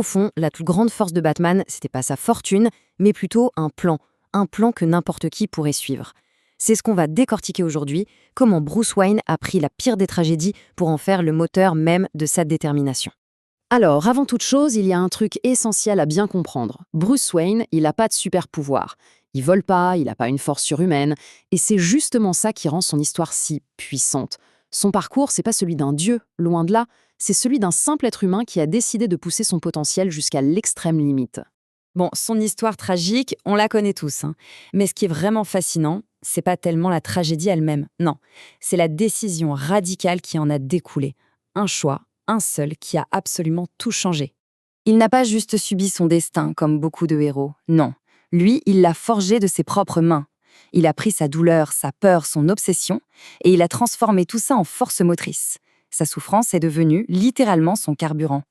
Au fond, la plus grande force de Batman, c'était pas sa fortune, mais plutôt un plan que n'importe qui pourrait suivre. C'est ce qu'on va décortiquer aujourd'hui, comment Bruce Wayne a pris la pire des tragédies pour en faire le moteur même de sa détermination. Alors, avant toute chose, il y a un truc essentiel à bien comprendre. Bruce Wayne, il n'a pas de super pouvoir. Il vole pas, il n'a pas une force surhumaine, et c'est justement ça qui rend son histoire si puissante. Son parcours, c'est pas celui d'un dieu, loin de là, c'est celui d'un simple être humain qui a décidé de pousser son potentiel jusqu'à l'extrême limite. Bon, son histoire tragique, on la connaît tous, hein. Mais ce qui est vraiment fascinant, c'est pas tellement la tragédie elle-même, non. C'est la décision radicale qui en a découlé. Un choix, un seul, qui a absolument tout changé. Il n'a pas juste subi son destin, comme beaucoup de héros, non. Lui, il l'a forgé de ses propres mains. Il a pris sa douleur, sa peur, son obsession, et il a transformé tout ça en force motrice. Sa souffrance est devenue littéralement son carburant.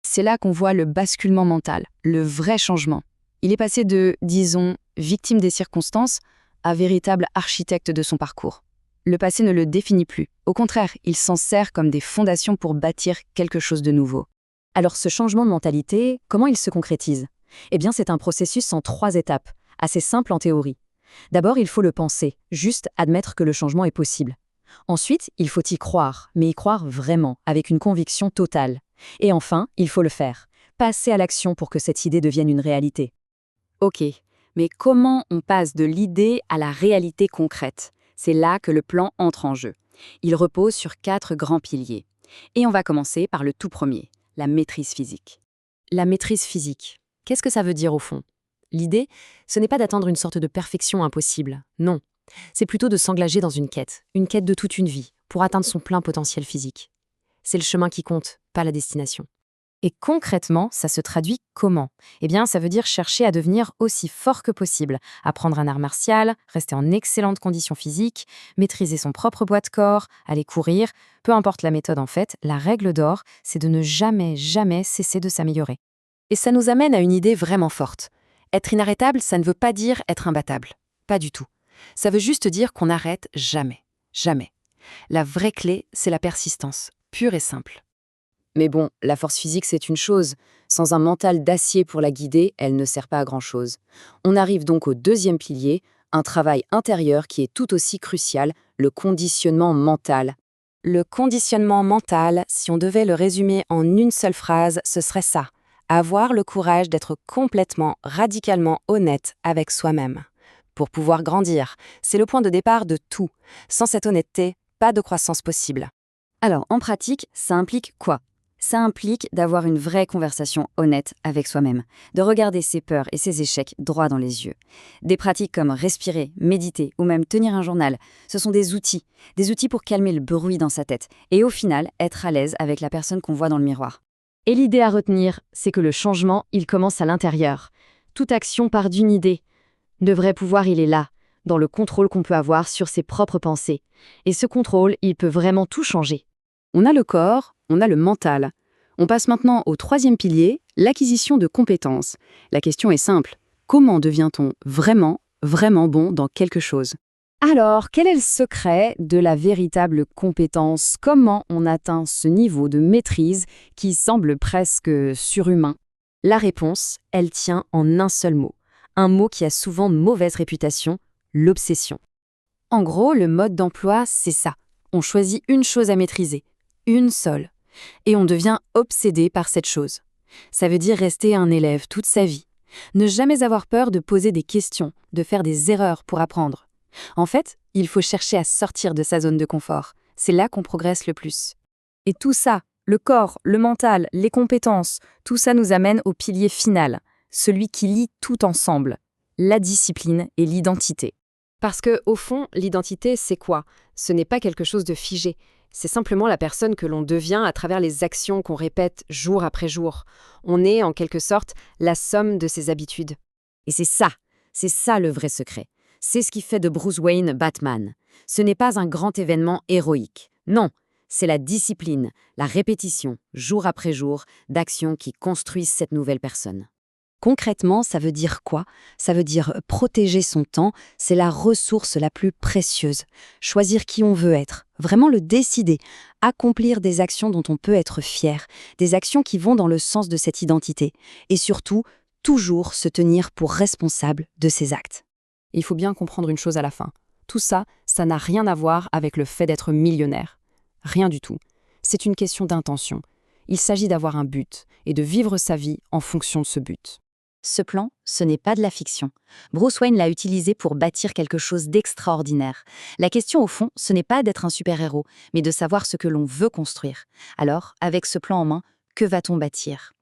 C'est là qu'on voit le basculement mental, le vrai changement. Il est passé de, disons, victime des circonstances à véritable architecte de son parcours. Le passé ne le définit plus. Au contraire, il s'en sert comme des fondations pour bâtir quelque chose de nouveau. Alors ce changement de mentalité, comment il se concrétise? Eh bien, c'est un processus en 3 étapes, assez simple en théorie. D'abord, il faut le penser, juste admettre que le changement est possible. Ensuite, il faut y croire, mais y croire vraiment, avec une conviction totale. Et enfin, il faut le faire, passer à l'action pour que cette idée devienne une réalité. Ok, mais comment on passe de l'idée à la réalité concrète? C'est là que le plan entre en jeu. Il repose sur 4 grands piliers. Et on va commencer par le tout premier, la maîtrise physique. La maîtrise physique, qu'est-ce que ça veut dire au fond? L'idée, ce n'est pas d'atteindre une sorte de perfection impossible, non. C'est plutôt de s'engager dans une quête de toute une vie, pour atteindre son plein potentiel physique. C'est le chemin qui compte, pas la destination. Et concrètement, ça se traduit comment? Eh bien, ça veut dire chercher à devenir aussi fort que possible, apprendre un art martial, rester en excellente condition physique, maîtriser son propre poids de corps, aller courir, peu importe la méthode en fait, la règle d'or, c'est de ne jamais cesser de s'améliorer. Et ça nous amène à une idée vraiment forte. Être inarrêtable, ça ne veut pas dire être imbattable. Pas du tout. Ça veut juste dire qu'on n'arrête jamais. Jamais. La vraie clé, c'est la persistance, pure et simple. Mais bon, la force physique, c'est une chose. Sans un mental d'acier pour la guider, elle ne sert pas à grand-chose. On arrive donc au deuxième pilier, un travail intérieur qui est tout aussi crucial, le conditionnement mental. Le conditionnement mental, si on devait le résumer en une seule phrase, ce serait ça. Avoir le courage d'être complètement, radicalement honnête avec soi-même. Pour pouvoir grandir, c'est le point de départ de tout. Sans cette honnêteté, pas de croissance possible. Alors, en pratique, ça implique quoi? Ça implique d'avoir une vraie conversation honnête avec soi-même, de regarder ses peurs et ses échecs droit dans les yeux. Des pratiques comme respirer, méditer ou même tenir un journal, ce sont des outils pour calmer le bruit dans sa tête et au final être à l'aise avec la personne qu'on voit dans le miroir. Et l'idée à retenir, c'est que le changement, il commence à l'intérieur. Toute action part d'une idée. Le vrai pouvoir, il est là, dans le contrôle qu'on peut avoir sur ses propres pensées. Et ce contrôle, il peut vraiment tout changer. On a le corps, on a le mental. On passe maintenant au 3e pilier, l'acquisition de compétences. La question est simple. Comment devient-on vraiment bon dans quelque chose? Alors, quel est le secret de la véritable compétence? Comment on atteint ce niveau de maîtrise qui semble presque surhumain? La réponse, elle tient en un seul mot. Un mot qui a souvent mauvaise réputation, l'obsession. En gros, le mode d'emploi, c'est ça. On choisit une chose à maîtriser, une seule, et on devient obsédé par cette chose. Ça veut dire rester un élève toute sa vie. Ne jamais avoir peur de poser des questions, de faire des erreurs pour apprendre. En fait, il faut chercher à sortir de sa zone de confort. C'est là qu'on progresse le plus. Et tout ça, le corps, le mental, les compétences, tout ça nous amène au pilier final, celui qui lie tout ensemble, la discipline et l'identité. Parce que, au fond, l'identité, c'est quoi? Ce n'est pas quelque chose de figé. C'est simplement la personne que l'on devient à travers les actions qu'on répète jour après jour. On est, en quelque sorte, la somme de ses habitudes. Et c'est ça le vrai secret. C'est ce qui fait de Bruce Wayne Batman. Ce n'est pas un grand événement héroïque. Non, c'est la discipline, la répétition, jour après jour, d'actions qui construisent cette nouvelle personne. Concrètement, ça veut dire quoi? Ça veut dire protéger son temps, c'est la ressource la plus précieuse. Choisir qui on veut être, vraiment le décider, accomplir des actions dont on peut être fier, des actions qui vont dans le sens de cette identité, et surtout, toujours se tenir pour responsable de ses actes. Il faut bien comprendre une chose à la fin. Tout ça, ça n'a rien à voir avec le fait d'être millionnaire. Rien du tout. C'est une question d'intention. Il s'agit d'avoir un but et de vivre sa vie en fonction de ce but. Ce plan, ce n'est pas de la fiction. Bruce Wayne l'a utilisé pour bâtir quelque chose d'extraordinaire. La question au fond, ce n'est pas d'être un super-héros, mais de savoir ce que l'on veut construire. Alors, avec ce plan en main, que va-t-on bâtir?